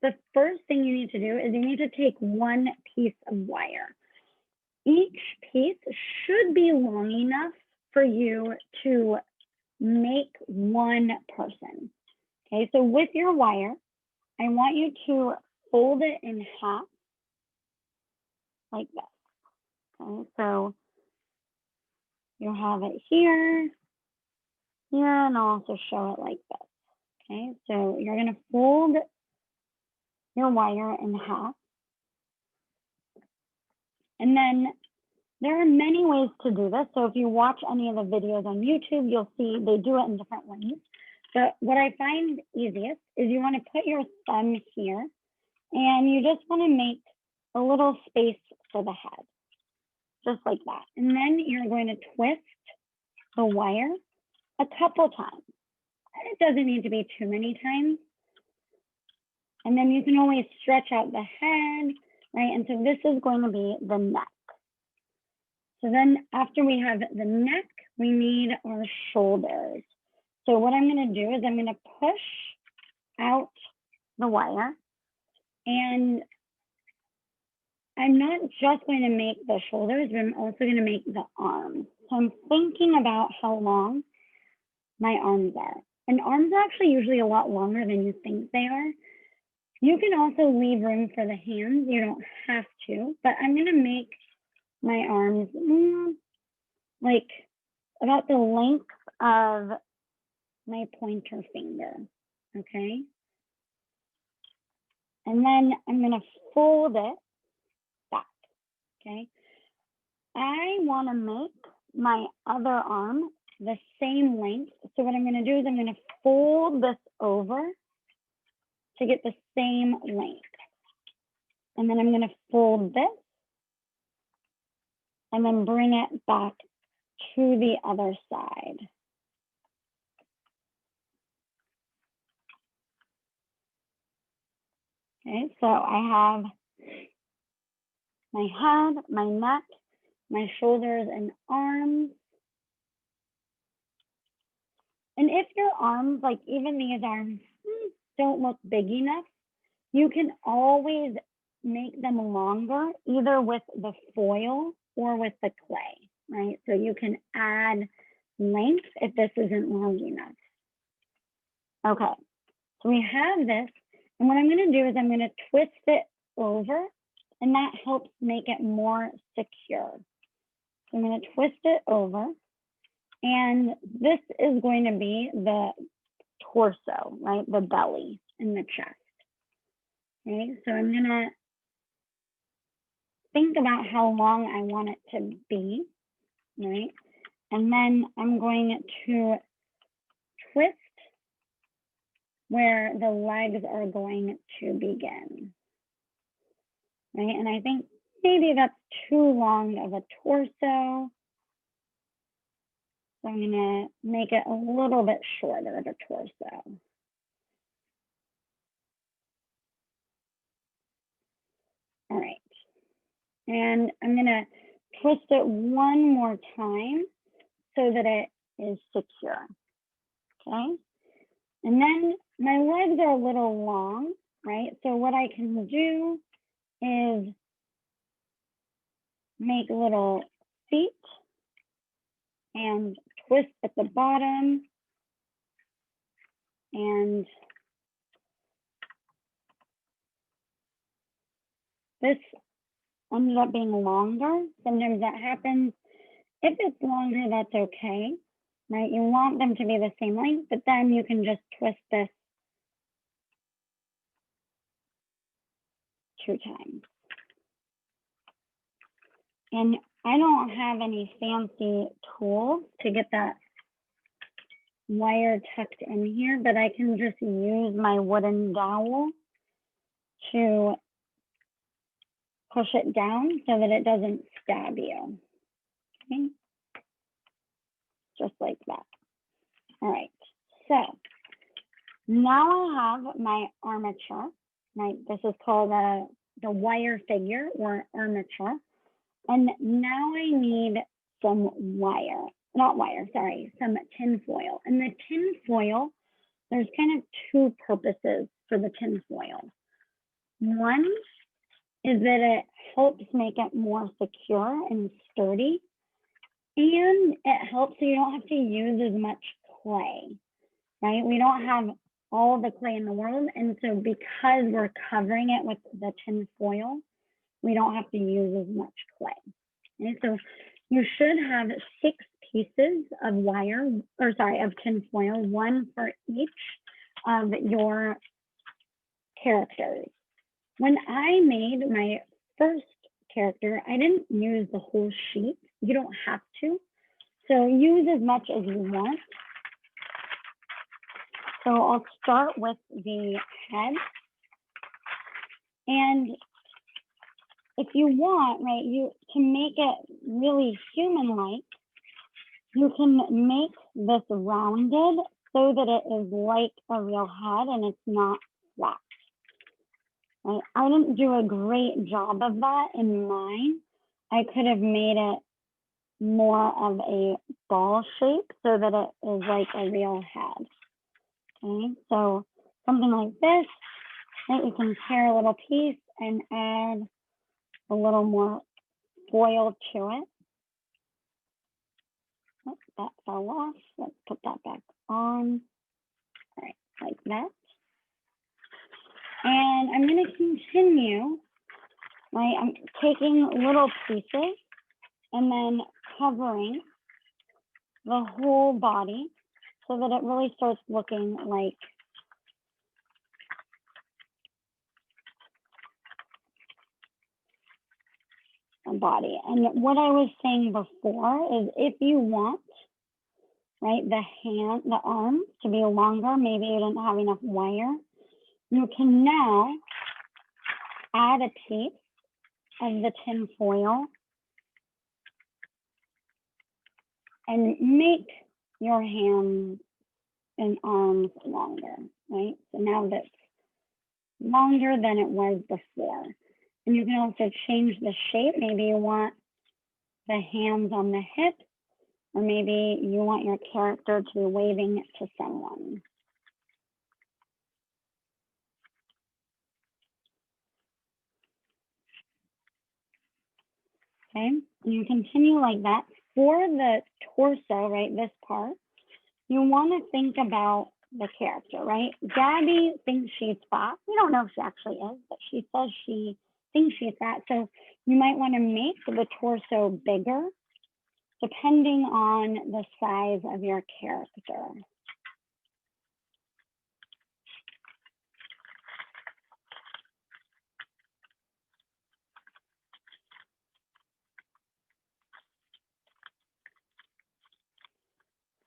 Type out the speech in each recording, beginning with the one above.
the first thing you need to do is you need to take one piece of wire. Each piece should be long enough for you to make one person. Okay, so with your wire, I want you to fold it in half like this. Okay, so you'll have it here, and I'll also show it like this. Okay, so you're going to fold your wire in half. And then there are many ways to do this. So if you watch any of the videos on YouTube, you'll see they do it in different ways. But what I find easiest is you want to put your thumb here and you just want to make a little space for the head, just like that. And then you're going to twist the wire a couple times. It doesn't need to be too many times. And then you can always stretch out the head, right? And so this is going to be the neck. So then after we have the neck, we need our shoulders. So what I'm going to do is I'm going to push out the wire, and I'm not just going to make the shoulders, but I'm also going to make the arms. So I'm thinking about how long my arms are. And arms are actually usually a lot longer than you think they are. You can also leave room for the hands. You don't have to, but I'm going to make my arms like about the length of my pointer finger, okay? And then I'm going to fold it back, okay? I want to make my other arm the same length. So what I'm going to do is I'm going to fold this over to get the same length. And then I'm going to fold this and then bring it back to the other side. Okay, so I have my head, my neck, my shoulders and arms. And if your arms, like even these arms, don't look big enough, you can always make them longer, either with the foil or with the clay, right? So you can add length if this isn't long enough. Okay, so we have this, and what I'm going to do is I'm going to twist it over, and that helps make it more secure. So I'm going to twist it over, and this is going to be the torso, right? The belly and the chest. Okay, so I'm going to think about how long I want it to be, right? And then I'm going to twist where the legs are going to begin, right? And I think maybe that's too long of a torso. So I'm gonna make it a little bit shorter of a torso. All right. And I'm gonna twist it one more time so that it is secure, okay? And then my legs are a little long, right? So what I can do is make little feet and twist at the bottom, and this ended up being longer. Sometimes that happens. If it's longer, that's okay, right? You want them to be the same length, but then you can just twist this 2 times. And I don't have any fancy tools to get that wire tucked in here, but I can just use my wooden dowel to push it down so that it doesn't stab you. Okay, just like that. All right, so now I have my armature, right? This is called the wire figure or armature. And now I need some wire, not wire, sorry, some tin foil. And the tin foil, there's kind of 2 purposes for the tin foil. One is that it helps make it more secure and sturdy, and it helps so you don't have to use as much clay, right? We don't have all the clay in the world, and so because we're covering it with the tin foil, we don't have to use as much clay. And so you should have 6 pieces of wire, or sorry, of tin foil, 1 for each of your characters. When I made my first character, I didn't use the whole sheet. You don't have to. So use as much as you want. So I'll start with the head. And if you want, right, to make it really human-like, you can make this rounded so that it is like a real head and it's not flat. Right? I didn't do a great job of that in mine. I could have made it more of a ball shape so that it is like a real head. Okay, so something like this, right? You can tear a little piece and add a little more foil to it. Oh, that fell off. Let's put that back on. All right, like that. And I'm going to continue. Right, I'm taking little pieces and then covering the whole body so that it really starts looking like a body. And what I was saying before is if you want, right, the arms to be longer, maybe you didn't have enough wire, you can now add a piece of the tin foil and make your hands and arms longer, right? So now that's longer than it was before. And you can also change the shape. Maybe you want the hands on the hip, or maybe you want your character to be waving to someone. Okay, and you continue like that. For the torso, right, this part, you want to think about the character, right? Gabby thinks she's fat. We don't know if she actually is, but she says she thinks she's fat. So you might want to make the torso bigger depending on the size of your character.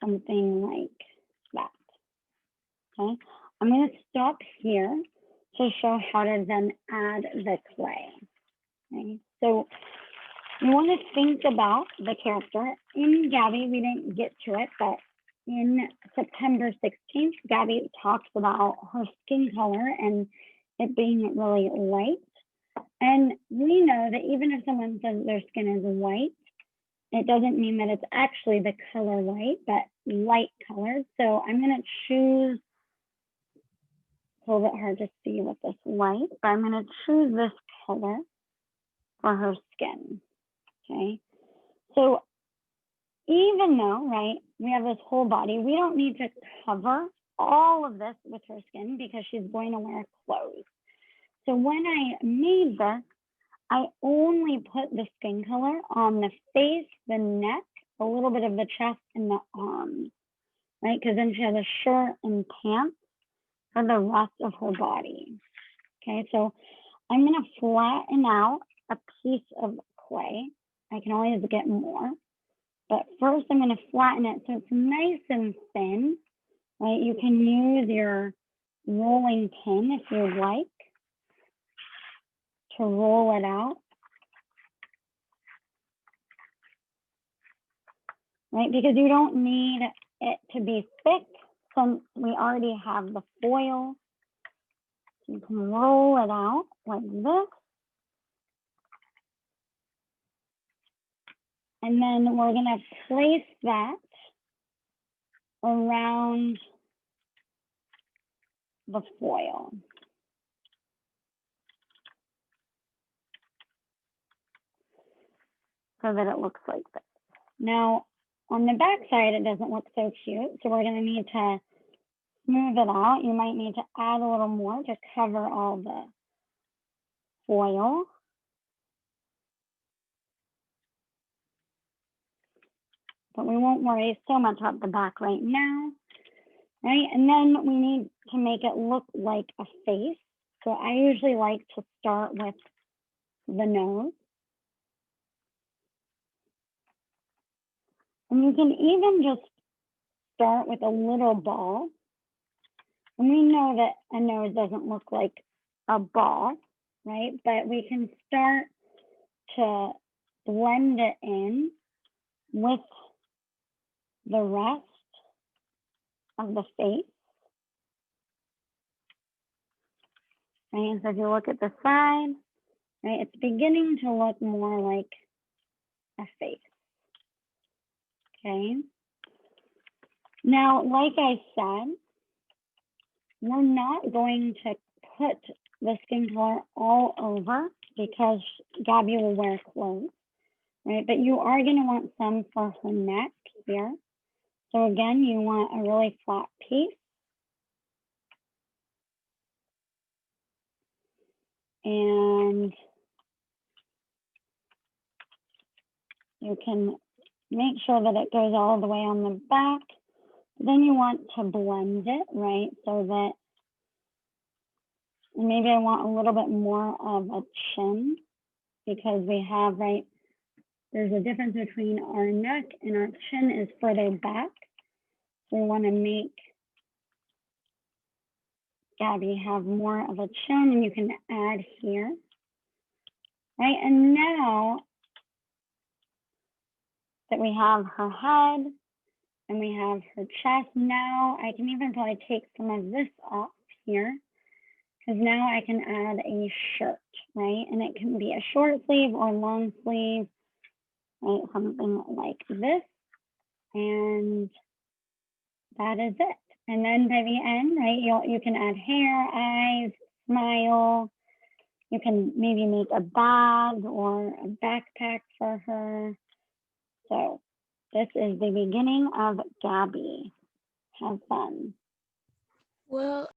Something like that. Okay, I'm going to stop here to show how to then add the clay. Okay, so you want to think about the character. In Gabby, we didn't get to it, but in September 16th, Gabby talks about her skin color and it being really light. And we know that even if someone says their skin is white, it doesn't mean that it's actually the color white, but light colored. So I'm going to choose, it's a little bit hard to see with this light, but I'm going to choose this color for her skin. Okay. So even though, right, we have this whole body, we don't need to cover all of this with her skin because she's going to wear clothes. So when I made this, I only put the skin color on the face, the neck, a little bit of the chest, and the arms, right? Because then she has a shirt and pants for the rest of her body. Okay, so I'm going to flatten out a piece of clay. I can always get more. But first, I'm going to flatten it so it's nice and thin, right? You can use your rolling pin if you like to roll it out, right? Because you don't need it to be thick since we already have the foil. You can roll it out like this. And then we're going to place that around the foil. so that it looks like this. Now, on the back side, it doesn't look so cute, so we're going to need to smooth it out. You might need to add a little more to cover all the foil. But we won't worry so much about the back right now, right? And then we need to make it look like a face. So I usually like to start with the nose. And you can even just start with a little ball. And we know that a nose doesn't look like a ball, right? But we can start to blend it in with the rest of the face. Right? And so if you look at the side, right, it's beginning to look more like a face. Okay. Now, like I said, we're not going to put the skin color all over because Gabby will wear clothes, right? But you are going to want some for her neck here. So again, you want a really flat piece. And you can make sure that it goes all the way on the back. Then you want to blend it, right? So that maybe I want a little bit more of a chin because we have, right, there's a difference between our neck and our chin is further back. So we want to make Gabby have more of a chin, and you can add here, right? And now that we have her head and we have her chest, now I can even probably take some of this off here because now I can add a shirt, right? And it can be a short sleeve or long sleeve, right? Something like this. And that is it. And then by the end, right, you can add hair, eyes, smile. You can maybe make a bag or a backpack for her. So this is the beginning of Gabby. Have fun. Well,